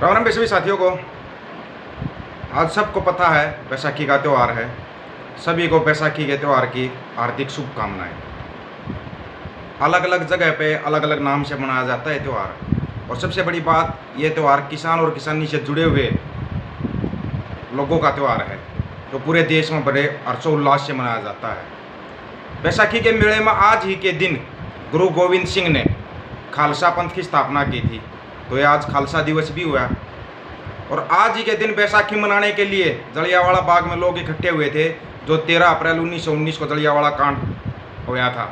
राम राम सभी साथियों को। आज सबको पता है बैसाखी का त्यौहार है। सभी को बैसाखी के त्यौहार की हार्दिक शुभकामनाएं। अलग अलग जगह पे अलग अलग नाम से मनाया जाता है त्यौहार। और सबसे बड़ी बात, ये त्यौहार किसान और किसानी से जुड़े हुए लोगों का त्यौहार है, जो पूरे देश में बड़े हर्षोल्लास से मनाया जाता है। बैसाखी के मेले में आज ही के दिन गुरु गोविंद सिंह ने खालसा पंथ की स्थापना की थी, तो ये आज खालसा दिवस भी हुआ। और आज ही के दिन बैसाखी मनाने के लिए जलियांवाला बाग में लोग इकट्ठे हुए थे, जो 13 अप्रैल 1919 को जलियांवाला कांड हुआ था।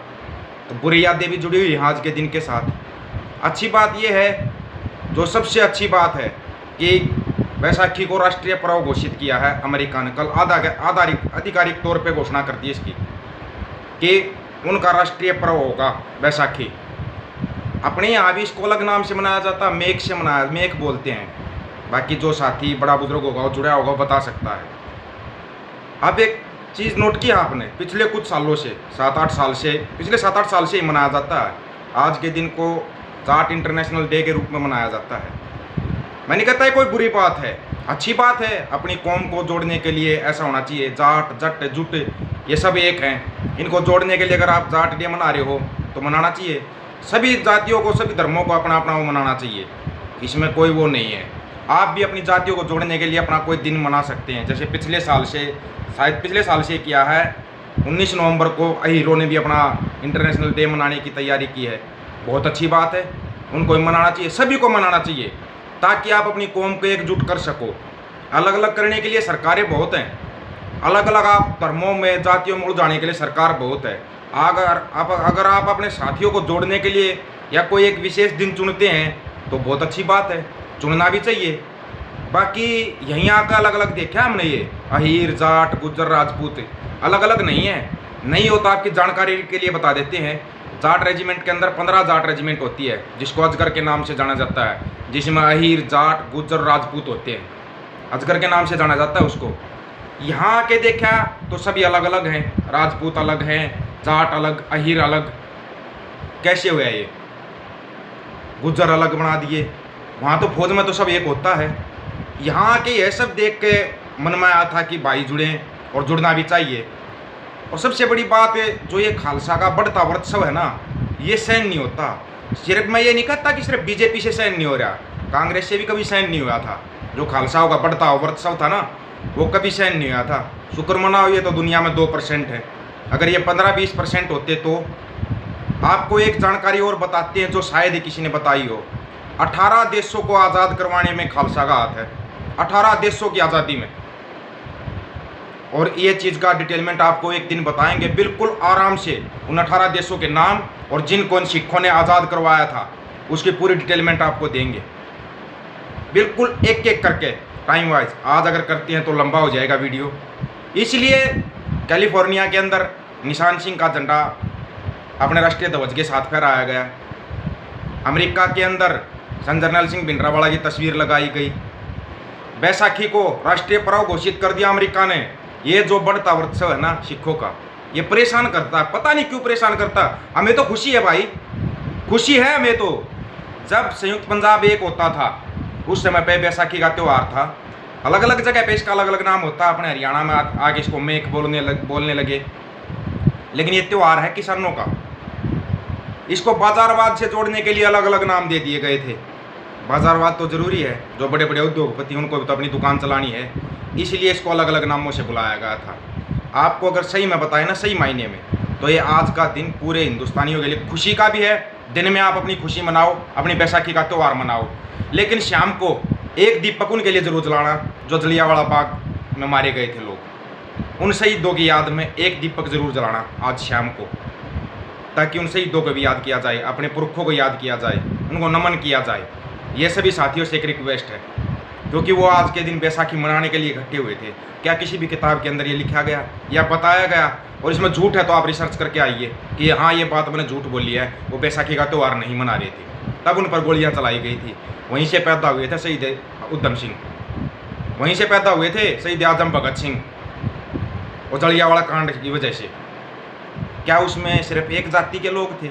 तो बुरी यादें भी जुड़ी हुई हैं आज के दिन के साथ। अच्छी बात यह है, जो सबसे अच्छी बात है, कि बैसाखी को राष्ट्रीय पर्व घोषित किया है अमेरिका ने। कल आधिकारिक तौर पर घोषणा कर दी इसकी कि उनका राष्ट्रीय पर्व होगा बैसाखी। अपने यहाँ भी इसको अलग नाम से मनाया जाता है, मेघ से मनाया, मेघ बोलते हैं। बाकी जो साथी बड़ा बुजुर्ग होगा, जुड़ा होगा, बता सकता है। अब एक चीज़ नोट किया आपने, पिछले कुछ सालों से, पिछले 7-8 साल से ही मनाया जाता है। आज के दिन को जाट इंटरनेशनल डे के रूप में मनाया जाता है। मैं नहीं कहता है कोई बुरी बात है, अच्छी बात है। अपनी कौम को जोड़ने के लिए ऐसा होना चाहिए। जाट, जट, जुट ये सब एक हैं। इनको जोड़ने के लिए अगर आप जाट डे मना रहे हो तो मनाना चाहिए। सभी जातियों को, सभी धर्मों को अपना अपना वो मनाना चाहिए, इसमें कोई वो नहीं है। आप भी अपनी जातियों को जोड़ने के लिए अपना कोई दिन मना सकते हैं। जैसे पिछले साल से किया है, 19 नवंबर को अहीरों ने भी अपना इंटरनेशनल डे मनाने की तैयारी की है। बहुत अच्छी बात है, उनको भी मनाना चाहिए, सभी को मनाना चाहिए, ताकि आप अपनी कौम को एकजुट कर सको। अलग अलग करने के लिए सरकारें बहुत हैं, अलग अलग आप धर्मों में, जातियों में उलझाने के लिए सरकार बहुत है। अगर आप अपने साथियों को जोड़ने के लिए या कोई एक विशेष दिन चुनते हैं तो बहुत अच्छी बात है, चुनना भी चाहिए। बाकी यहीं आकर अलग अलग देखा हमने, ये अहीर, जाट, गुज्जर, राजपूत अलग अलग नहीं है। नहीं होता, आपकी जानकारी के लिए बता देते हैं। जाट रेजिमेंट के अंदर 15 जाट रेजिमेंट होती है, जिसको अजगर के नाम से जाना जाता है, जिसमें अहीर, जाट, गुज्जर, राजपूत होते हैं। अजगर के नाम से जाना जाता है उसको। यहाँ आके देखा तो सभी अलग अलग हैं, राजपूत अलग हैं, जाट अलग, अहीर अलग। कैसे हुआ ये? गुज्जर अलग बना दिए। वहाँ तो फौज में तो सब एक होता है। यहाँ आके यह सब देख के मन में आया था कि भाई जुड़ें, और जुड़ना भी चाहिए। और सबसे बड़ी बात है, जो ये खालसा का बढ़ता वर्चस्व है ना, ये सहन नहीं होता। सिर्फ मैं ये नहीं कहता कि सिर्फ बीजेपी से सहन नहीं हो रहा, कांग्रेस से भी कभी सहन नहीं हुआ था। जो खालसाओं का बढ़ता वर्चस्व था ना, वो कभी सहन नहीं हुआ था। शुक्र मनाओ, ये तो दुनिया में 2% है। अगर ये 15-20% होते तो। आपको एक जानकारी और बताते हैं, जो शायद ही किसी ने बताई हो। 18 देशों को आज़ाद करवाने में खालसा का हाथ है, 18 देशों की आज़ादी में। और ये चीज़ का डिटेलमेंट आपको एक दिन बताएंगे, बिल्कुल आराम से। उन 18 देशों के नाम और जिनको सिखों ने आज़ाद करवाया था, उसकी पूरी डिटेलमेंट आपको देंगे, बिल्कुल एक एक करके, टाइम वाइज। आज अगर करते हैं तो लंबा हो जाएगा वीडियो, इसलिए कैलिफोर्निया के अंदर निशान सिंह का झंडा अपने राष्ट्रीय ध्वज के साथ फहराया गया। अमेरिका के अंदर जरनैल सिंह भिंडरावाला की तस्वीर लगाई गई। बैसाखी को राष्ट्रीय पर्व घोषित कर दिया अमेरिका ने। ये जो बढ़ता वर्चस्व है ना सिखों का, ये परेशान करता है। पता नहीं क्यों परेशान करता। हमें तो खुशी है भाई, खुशी है हमें तो। जब संयुक्त पंजाब एक होता था, उस समय पे बैसाखी का त्यौहार था। अलग अलग जगह पे इसका अलग अलग नाम होता है। अपने हरियाणा में आगे इसको मेघ बोलने लगे। लेकिन ये त्यौहार है किसानों का। इसको बाजारवाद से जोड़ने के लिए अलग अलग नाम दे दिए गए थे। बाजारवाद तो ज़रूरी है, जो बड़े बड़े उद्योगपति, उनको भी तो अपनी दुकान चलानी है, इसलिए इसको अलग अलग नामों से बुलाया गया था। आपको अगर सही में बताए ना, सही मायने में, तो ये आज का दिन पूरे हिंदुस्तानियों के लिए खुशी का भी है। दिन में आप अपनी खुशी मनाओ, अपनी बैसाखी का त्यौहार मनाओ, लेकिन शाम को एक दीपक उनके लिए जरूर जलाना, जो जलियांवाला बाग में मारे गए थे लोग। उन शहीदों की याद में एक दीपक जरूर जलाना आज शाम को, ताकि उन शहीदों को भी याद किया जाए, अपने पुरखों को याद किया जाए, उनको नमन किया जाए। ये सभी साथियों से एक रिक्वेस्ट है, क्योंकि वो आज के दिन बैसाखी मनाने के लिए इकट्ठे हुए थे। क्या किसी भी किताब के अंदर ये लिखा गया या बताया गया? और इसमें झूठ है तो आप रिसर्च करके आइए कि हाँ, ये बात मैंने झूठ बोली है, वो बैसाखी का त्यौहार नहीं मना रहे थे। तब उन पर गोलियां चलाई गई थी। वहीं से पैदा हुए थे शहीद उधम सिंह, वहीं से पैदा हुए थे शहीद आजम भगत सिंह। और जलियांवाला कांड की वजह से क्या उसमें सिर्फ एक जाति के लोग थे?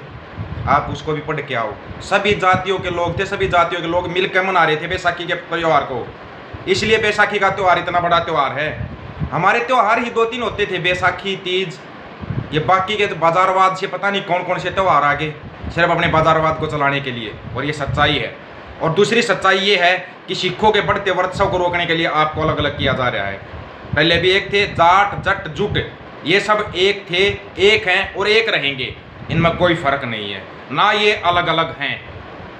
आप उसको भी पढ़ के आओ। सभी जातियों के लोग थे, सभी जातियों के लोग मिलकर मना रहे थे बैसाखी के त्यौहार को। इसलिए बैसाखी का त्यौहार इतना बड़ा त्यौहार है। हमारे त्यौहार ही 2-3 होते थे, बैसाखी, तीज, ये बाकी के बाजारवाद से पता नहीं कौन कौन से त्यौहार आ गए सिर्फ अपने बाजारवाद को चलाने के लिए। और ये सच्चाई है। और दूसरी सच्चाई ये है कि सिखों के बढ़ते वर्चस्व को रोकने के लिए आपको अलग अलग किया जा रहा है। पहले भी एक थे, जाट, जट, जुट, ये सब एक थे, एक हैं और एक रहेंगे। इनमें कोई फर्क नहीं है, ना ये अलग अलग हैं।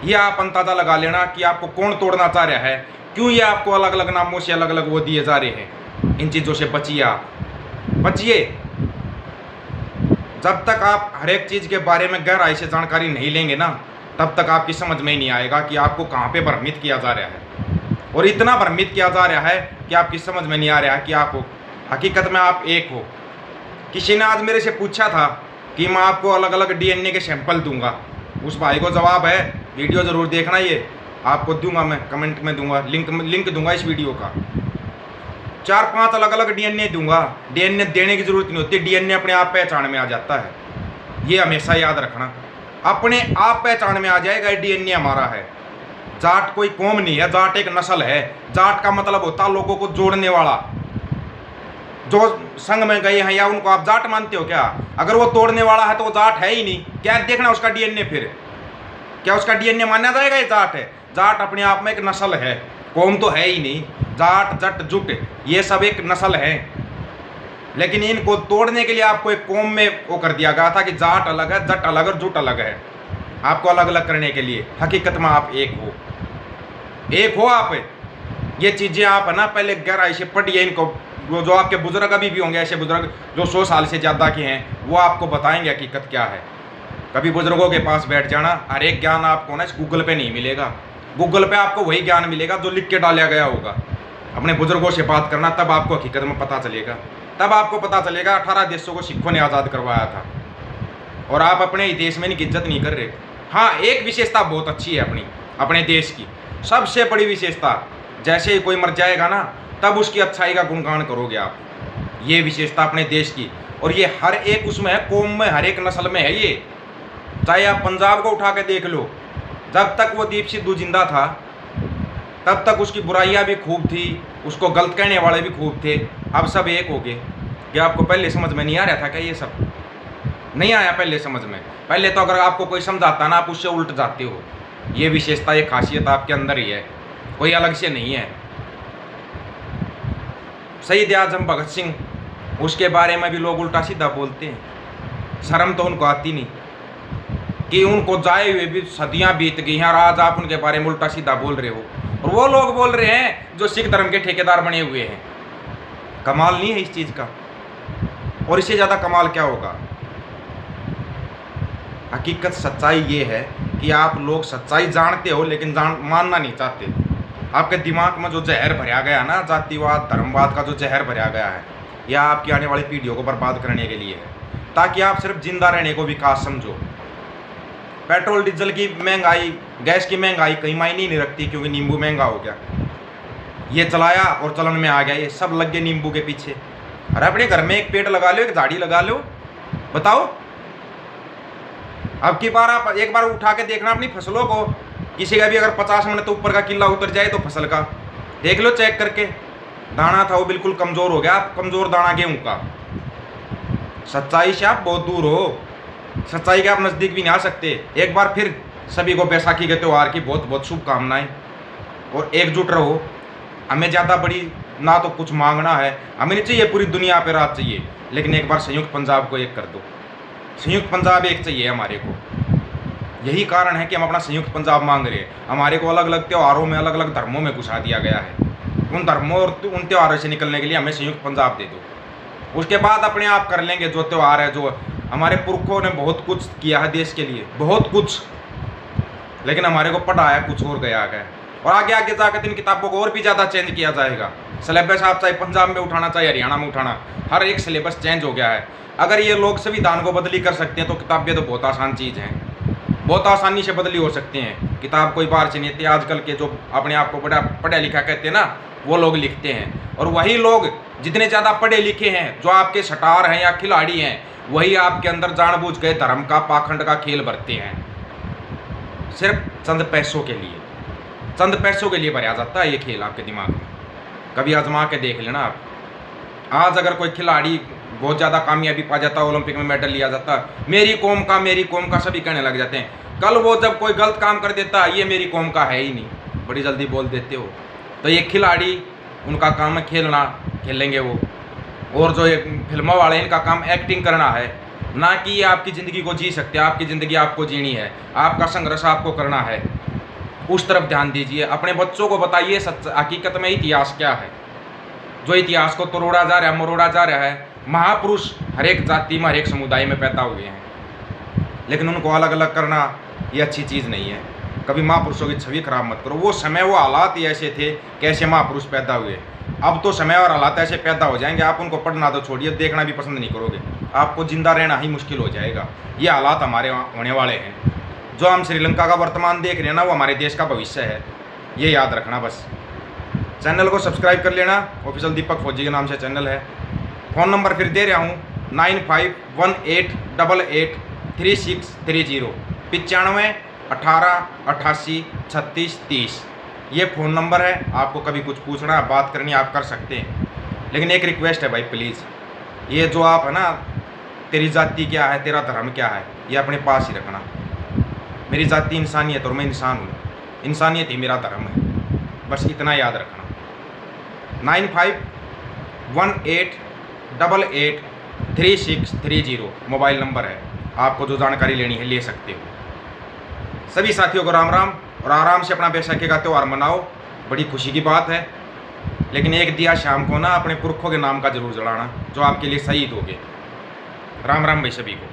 ये आप अंदाजा लगा लेना कि आपको कौन तोड़ना चाह रहा है, क्यों ये आपको अलग अलग नामों से अलग अलग वो दिए जा रहे हैं। इन चीज़ों से बचिए, आप बचिए। जब तक आप हर एक चीज़ के बारे में गहराई से जानकारी नहीं लेंगे ना, तब तक आपकी समझ में ही नहीं आएगा कि आपको कहाँ पे भ्रमित किया जा रहा है। और इतना भ्रमित किया जा रहा है कि आपकी समझ में नहीं आ रहा है कि आप हकीकत में आप एक हो। किसी ने आज मेरे से पूछा था कि मैं आपको अलग अलग डीएनए के सैंपल दूंगा। उस भाई को जवाब है, वीडियो ज़रूर देखना, ये आपको दूंगा, मैं कमेंट में दूंगा, लिंक दूंगा इस वीडियो का। 4-5 अलग अलग डीएनए दूंगा। डीएनए देने की जरूरत नहीं होती, डीएनए अपने आप पहचान में आ जाता है। ये हमेशा याद रखना, अपने आप पहचान में आ जाएगा डीएनए हमारा है। जाट कोई कौम नहीं है, जाट एक नस्ल है। जाट का मतलब होता है लोगों को जोड़ने वाला। जो संघ में गए हैं या उनको आप जाट मानते हो क्या? अगर वो तोड़ने वाला है तो वो जाट है ही नहीं। क्या देखना उसका डीएनए, फिर क्या उसका डीएनए माना जाएगा ये जाट है? जाट अपने आप में एक नस्ल है, कौम तो है ही नहीं। जाट, जट, जुट, ये सब एक नस्ल है। लेकिन इनको तोड़ने के लिए आपको एक कौम में वो कर दिया गया था कि जाट अलग है, जट अलग और जुट अलग है। आपको अलग अलग करने के लिए हकीकत में आप एक हो, एक हो आप। ये चीज़ें आप है ना पहले गहराई से पढ़िए इनको। वो जो आपके बुजुर्ग अभी भी होंगे, ऐसे बुजुर्ग जो 100 साल से ज़्यादा के हैं, वो आपको बताएंगे हकीकत क्या है। कभी बुजुर्गों के पास बैठ जाना, हर एक ज्ञान आपको ना इस गूगल पे नहीं मिलेगा। गूगल पे आपको वही ज्ञान मिलेगा जो लिख के डाला गया होगा। अपने बुजुर्गों से बात करना, तब आपको हकीकत में पता चलेगा। तब आपको पता चलेगा 18 देशों को सिखों ने आज़ाद करवाया था और आप अपने ही देश में इनकी इज्जत नहीं कर रहे। हाँ, एक विशेषता बहुत अच्छी है अपने देश की, सबसे बड़ी विशेषता, जैसे ही कोई मर जाएगा ना तब उसकी अच्छाई का गुणगान करोगे आप। ये विशेषता अपने देश की, और ये हर एक उसमें है, कौम में, हर एक नस्ल में है ये। चाहे आप पंजाब को उठा के देख लो, जब तक वो दीप सिद्धू जिंदा था तब तक उसकी बुराइयां भी खूब थी, उसको गलत कहने वाले भी खूब थे। अब सब एक हो गए। क्या आपको पहले समझ में नहीं आ रहा था क्या? ये सब नहीं आया पहले समझ में? पहले तो अगर आपको कोई समझाता ना, आप उससे उल्ट जाते हो। ये विशेषता, ये खासियत आपके अंदर ही है, कोई अलग से नहीं है। शहीद आजम भगत सिंह, उसके बारे में भी लोग उल्टा सीधा बोलते हैं। शर्म तो उनको आती नहीं कि उनको जाए हुए भी सदियां बीत गई हैं और आज आप उनके बारे में उल्टा सीधा बोल रहे हो। और वो लोग बोल रहे हैं जो सिख धर्म के ठेकेदार बने हुए हैं। कमाल नहीं है इस चीज़ का? और इससे ज़्यादा कमाल क्या होगा? हकीकत सच्चाई ये है कि आप लोग सच्चाई जानते हो लेकिन मानना नहीं चाहते। आपके दिमाग में जो जहर भरा गया ना, जातिवाद, धर्मवाद का जो जहर भरा गया है, यह आपकी आने वाली पीढ़ियों को बर्बाद करने के लिए है, ताकि आप सिर्फ जिंदा रहने को विकास समझो। पेट्रोल डीजल की महंगाई, गैस की महंगाई कहीं मायने नहीं रखती, क्योंकि नींबू महंगा हो गया। ये चलाया और चलन में आ गया, ये सब लग गए नींबू के पीछे। अरे अपने घर में एक पेड़ लगा लो, एक झाड़ी लगा लो, बताओ। अब की बार आप एक बार उठा के देखना अपनी फसलों को, किसी का भी अगर 50 मिनट तो ऊपर का किला उतर जाए तो फसल का देख लो चेक करके, दाना था वो बिल्कुल कमज़ोर हो गया, कमज़ोर दाना गेहूँ का। सच्चाई से आप बहुत दूर हो, सच्चाई के आप नज़दीक भी नहीं आ सकते। एक बार फिर सभी को बैसाखी के त्यौहार की बहुत बहुत शुभकामनाएं, और एकजुट रहो। हमें ज़्यादा बड़ी ना तो कुछ मांगना है, हमें नहीं चाहिए पूरी दुनिया पे राज चाहिए, लेकिन एक बार संयुक्त पंजाब को एक कर दो। संयुक्त पंजाब एक चाहिए हमारे को। यही कारण है कि हम अपना संयुक्त पंजाब मांग रहे हैं। हमारे को अलग अलग त्योहारों में, अलग अलग धर्मों में घुसा दिया गया है। उन धर्मों और उन त्योहारों से निकलने के लिए हमें संयुक्त पंजाब दे दो। उसके बाद अपने आप कर लेंगे जो त्यौहार है, जो हमारे पुरखों ने बहुत कुछ किया है देश के लिए, बहुत कुछ, लेकिन हमारे को पढ़ाया कुछ और गया है। और आगे आगे जाकर इन किताबों को और भी ज़्यादा चेंज किया जाएगा। सिलेबस आप चाहे पंजाब में उठाना, चाहे हरियाणा में उठाना, हर एक सिलेबस चेंज हो गया है। अगर ये लोग संविधान को बदली कर सकते हैं तो किताबें तो बहुत आसान चीज़ हैं, बहुत आसानी से बदली हो सकती हैं। किताब कोई बाहर से नहीं आती। आजकल के जो अपने आप को बड़ा पढ़ा लिखा कहते हैं ना, वो लोग लिखते हैं। और वही लोग जितने ज़्यादा पढ़े लिखे हैं, जो आपके सटार हैं या खिलाड़ी हैं, वही आपके अंदर जानबूझ के धर्म का, पाखंड का खेल भरते हैं। सिर्फ चंद पैसों के लिए, चंद पैसों के लिए भरा जाता है ये खेल आपके दिमाग में। कभी आजमा के देख लेना आप। आज अगर कोई खिलाड़ी बहुत ज़्यादा कामयाबी पा जाता है, ओलंपिक में मेडल लिया जाता, मेरी कौम का सभी कहने लग जाते हैं। कल वो जब कोई गलत काम कर देता, ये मेरी कौम का है ही नहीं, बड़ी जल्दी बोल देते हो। तो ये खिलाड़ी, उनका काम है खेलना, खेलेंगे वो। और जो ये फिल्मों वाले, इनका काम एक्टिंग करना है, ना कि ये आपकी ज़िंदगी को जी सकते हैं। आपकी ज़िंदगी आपको जीनी है, आपका संघर्ष आपको करना है, उस तरफ ध्यान दीजिए। अपने बच्चों को बताइए सच हकीकत में इतिहास क्या है। जो इतिहास को तोड़ा जा रहा है, मरोड़ा जा रहा है। महापुरुष हर एक जाति में, हर एक समुदाय में पैदा हुए हैं, लेकिन उनको अलग अलग करना ये अच्छी चीज़ नहीं है। कभी महापुरुषों की छवि खराब मत करो। वो समय, वो हालात ही ऐसे थे, कैसे महापुरुष पैदा हुए। अब तो समय और हालात ऐसे पैदा हो जाएंगे, आप उनको पढ़ना तो छोड़िए, देखना भी पसंद नहीं करोगे। आपको जिंदा रहना ही मुश्किल हो जाएगा। ये हालात हमारे होने वाले हैं। जो हम श्रीलंका का वर्तमान देख रहे हैं ना, वो हमारे देश का भविष्य है, ये याद रखना बस। चैनल को सब्सक्राइब कर लेना, ऑफिशियल दीपक फौजी के नाम से चैनल है। फ़ोन नंबर फिर दे रहा हूँ 9518883630 95 18 88 36 30। ये फ़ोन नंबर है। आपको कभी कुछ पूछना, बात करनी, आप कर सकते हैं। लेकिन एक रिक्वेस्ट है भाई, प्लीज़, ये जो आप है ना, तेरी जाति क्या है, तेरा धर्म क्या है, ये अपने पास ही रखना। मेरी जाति इंसानियत और मैं इंसान हूँ, इंसानियत ही मेरा धर्म है, बस इतना याद रखना। 9518883630 मोबाइल नंबर है। आपको जो जानकारी लेनी है ले सकते हो। सभी साथियों को राम राम, और आराम से अपना बैसाखी का त्यौहार मनाओ, बड़ी खुशी की बात है। लेकिन एक दिया शाम को ना अपने पुरखों के नाम का जरूर जलाना, जो आपके लिए शहीद हो गए। राम राम भाई सभी को।